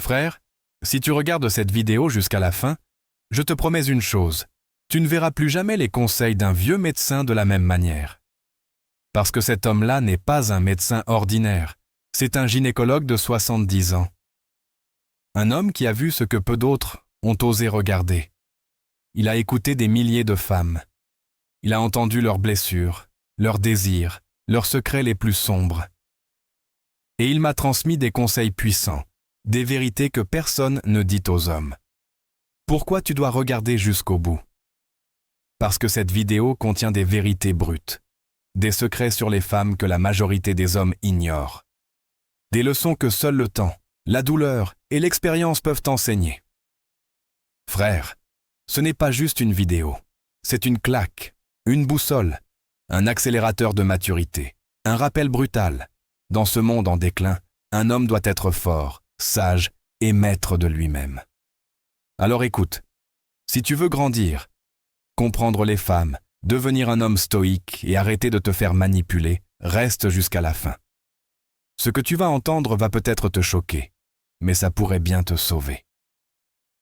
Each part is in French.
Frère, si tu regardes cette vidéo jusqu'à la fin, je te promets une chose, tu ne verras plus jamais les conseils d'un vieux médecin de la même manière. Parce que cet homme-là n'est pas un médecin ordinaire, c'est un gynécologue de 70 ans. Un homme qui a vu ce que peu d'autres ont osé regarder. Il a écouté des milliers de femmes. Il a entendu leurs blessures, leurs désirs, leurs secrets les plus sombres. Et il m'a transmis des conseils puissants, des vérités que personne ne dit aux hommes. Pourquoi tu dois regarder jusqu'au bout? Parce que cette vidéo contient des vérités brutes, des secrets sur les femmes que la majorité des hommes ignorent, des leçons que seul le temps, la douleur et l'expérience peuvent enseigner. Frère, ce n'est pas juste une vidéo, c'est une claque, une boussole, un accélérateur de maturité, un rappel brutal. Dans ce monde en déclin, un homme doit être fort, sage et maître de lui-même. Alors écoute, si tu veux grandir, comprendre les femmes, devenir un homme stoïque et arrêter de te faire manipuler, reste jusqu'à la fin. Ce que tu vas entendre va peut-être te choquer, mais ça pourrait bien te sauver.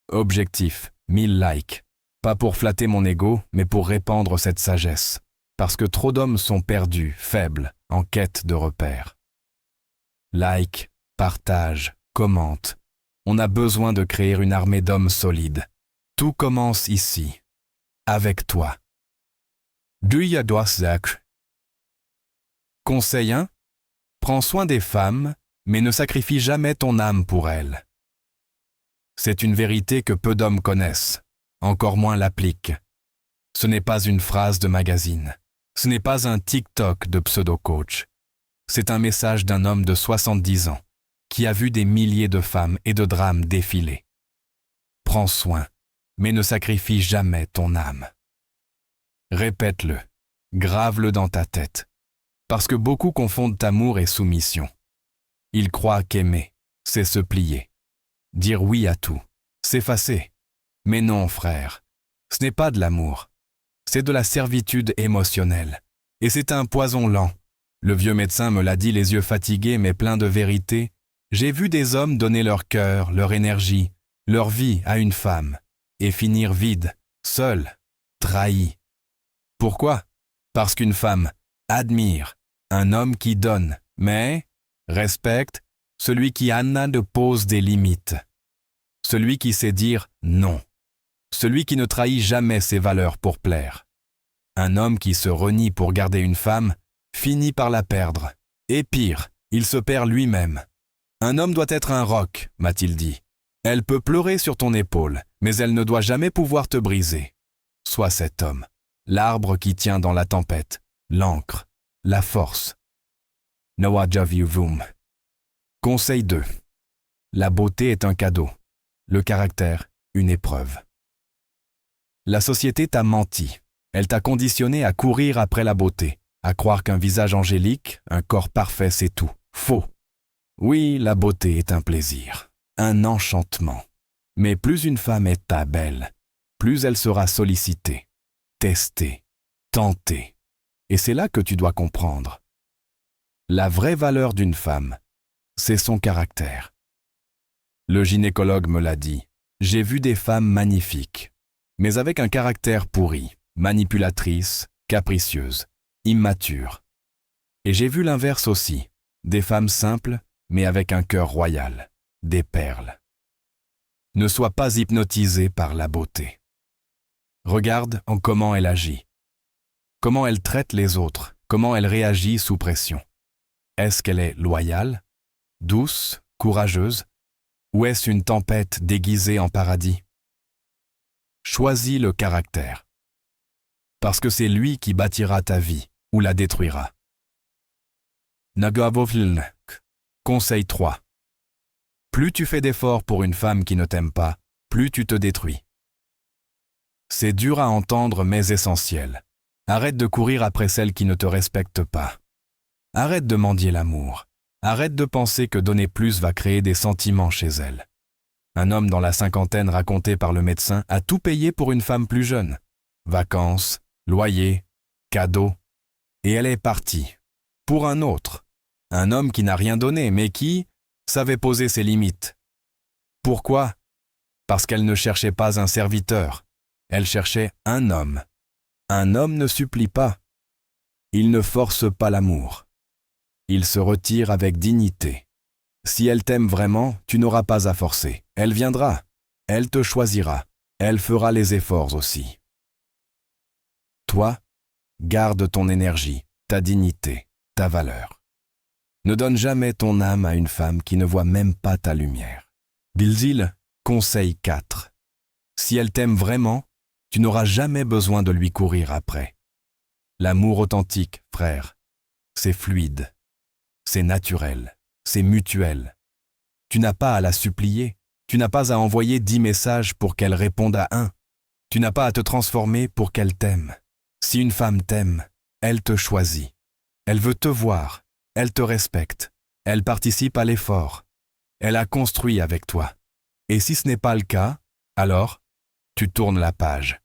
Objectif, 1000 likes. Pas pour flatter mon ego, mais pour répandre cette sagesse. Parce que trop d'hommes sont perdus, faibles, en quête de repères. Like, partage, commente. On a besoin de créer une armée d'hommes solides. Tout commence ici, avec toi. Du jag dois säkra. Conseil 1. Prends soin des femmes, mais ne sacrifie jamais ton âme pour elles. C'est une vérité que peu d'hommes connaissent, encore moins l'appliquent. Ce n'est pas une phrase de magazine. Ce n'est pas un TikTok de pseudo-coach. C'est un message d'un homme de 70 ans qui a vu des milliers de femmes et de drames défiler. Prends soin, mais ne sacrifie jamais ton âme. Répète-le, grave-le dans ta tête, parce que beaucoup confondent amour et soumission. Ils croient qu'aimer, c'est se plier, dire oui à tout, s'effacer. Mais non, frère, ce n'est pas de l'amour, c'est de la servitude émotionnelle, et c'est un poison lent. Le vieux médecin me l'a dit les yeux fatigués mais pleins de vérité. J'ai vu des hommes donner leur cœur, leur énergie, leur vie à une femme, et finir vides, seuls, trahis. Pourquoi? Parce qu'une femme admire un homme qui donne, mais respecte celui qui pose des limites, celui qui sait dire non, celui qui ne trahit jamais ses valeurs pour plaire. Un homme qui se renie pour garder une femme finit par la perdre, et pire, il se perd lui-même. Un homme doit être un roc, m'a-t-il dit. Elle peut pleurer sur ton épaule, mais elle ne doit jamais pouvoir te briser. Sois cet homme, l'arbre qui tient dans la tempête, l'ancre, la force. Noah Javivum. Conseil 2. La beauté est un cadeau, le caractère, une épreuve. La société t'a menti. Elle t'a conditionné à courir après la beauté, à croire qu'un visage angélique, un corps parfait, c'est tout. Faux. Oui, la beauté est un plaisir, un enchantement. Mais plus une femme est belle, plus elle sera sollicitée, testée, tentée. Et c'est là que tu dois comprendre. La vraie valeur d'une femme, c'est son caractère. Le gynécologue me l'a dit. J'ai vu des femmes magnifiques, mais avec un caractère pourri, manipulatrices, capricieuses, immatures. Et j'ai vu l'inverse aussi, des femmes simples, mais avec un cœur royal, des perles. Ne sois pas hypnotisé par la beauté. Regarde en comment elle agit, comment elle traite les autres, comment elle réagit sous pression. Est-ce qu'elle est loyale, douce, courageuse, ou est-ce une tempête déguisée en paradis? Choisis le caractère, parce que c'est lui qui bâtira ta vie ou la détruira. Nagavovlnek. Conseil 3. Plus tu fais d'efforts pour une femme qui ne t'aime pas, plus tu te détruis. C'est dur à entendre mais essentiel. Arrête de courir après celle qui ne te respecte pas. Arrête de mendier l'amour. Arrête de penser que donner plus va créer des sentiments chez elle. Un homme dans la cinquantaine raconté par le médecin a tout payé pour une femme plus jeune. Vacances, loyer, cadeaux. Et elle est partie. Pour un autre. Un homme qui n'a rien donné, mais qui savait poser ses limites. Pourquoi? Parce qu'elle ne cherchait pas un serviteur, elle cherchait un homme. Un homme ne supplie pas. Il ne force pas l'amour. Il se retire avec dignité. Si elle t'aime vraiment, tu n'auras pas à forcer. Elle viendra. Elle te choisira. Elle fera les efforts aussi. Toi, garde ton énergie, ta dignité, ta valeur. Ne donne jamais ton âme à une femme qui ne voit même pas ta lumière. Bilzil, conseil 4. Si elle t'aime vraiment, tu n'auras jamais besoin de lui courir après. L'amour authentique, frère, c'est fluide, c'est naturel, c'est mutuel. Tu n'as pas à la supplier, tu n'as pas à envoyer 10 messages pour qu'elle réponde à un. Tu n'as pas à te transformer pour qu'elle t'aime. Si une femme t'aime, elle te choisit. Elle veut te voir, elle te respecte, elle participe à l'effort. Elle a construit avec toi. Et si ce n'est pas le cas, alors, tu tournes la page.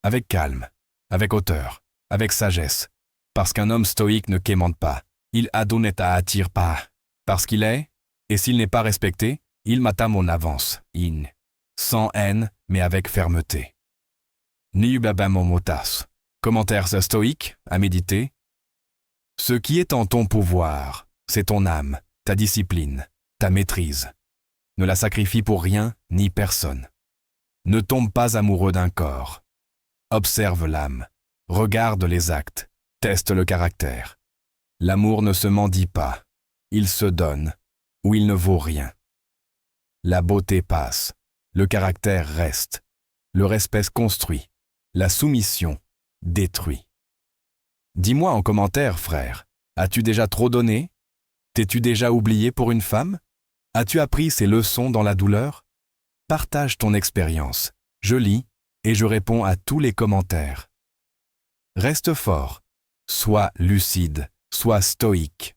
Avec calme, avec hauteur, avec sagesse. Parce qu'un homme stoïque ne quémande pas. Il adoneta attire pas. Parce qu'il est, et s'il n'est pas respecté, il m'attame en avance. Sans haine, mais avec fermeté. Niubabamomotas. Commentaire stoïque, à méditer. Ce qui est en ton pouvoir, c'est ton âme, ta discipline, ta maîtrise. Ne la sacrifie pour rien ni personne. Ne tombe pas amoureux d'un corps. Observe l'âme, regarde les actes, teste le caractère. L'amour ne se mendie pas, il se donne, ou il ne vaut rien. La beauté passe, le caractère reste, le respect se construit, la soumission détruit. Dis-moi en commentaire, frère, as-tu déjà trop donné? T'es-tu déjà oublié pour une femme? As-tu appris ces leçons dans la douleur? Partage ton expérience, je lis et je réponds à tous les commentaires. Reste fort, sois lucide, sois stoïque.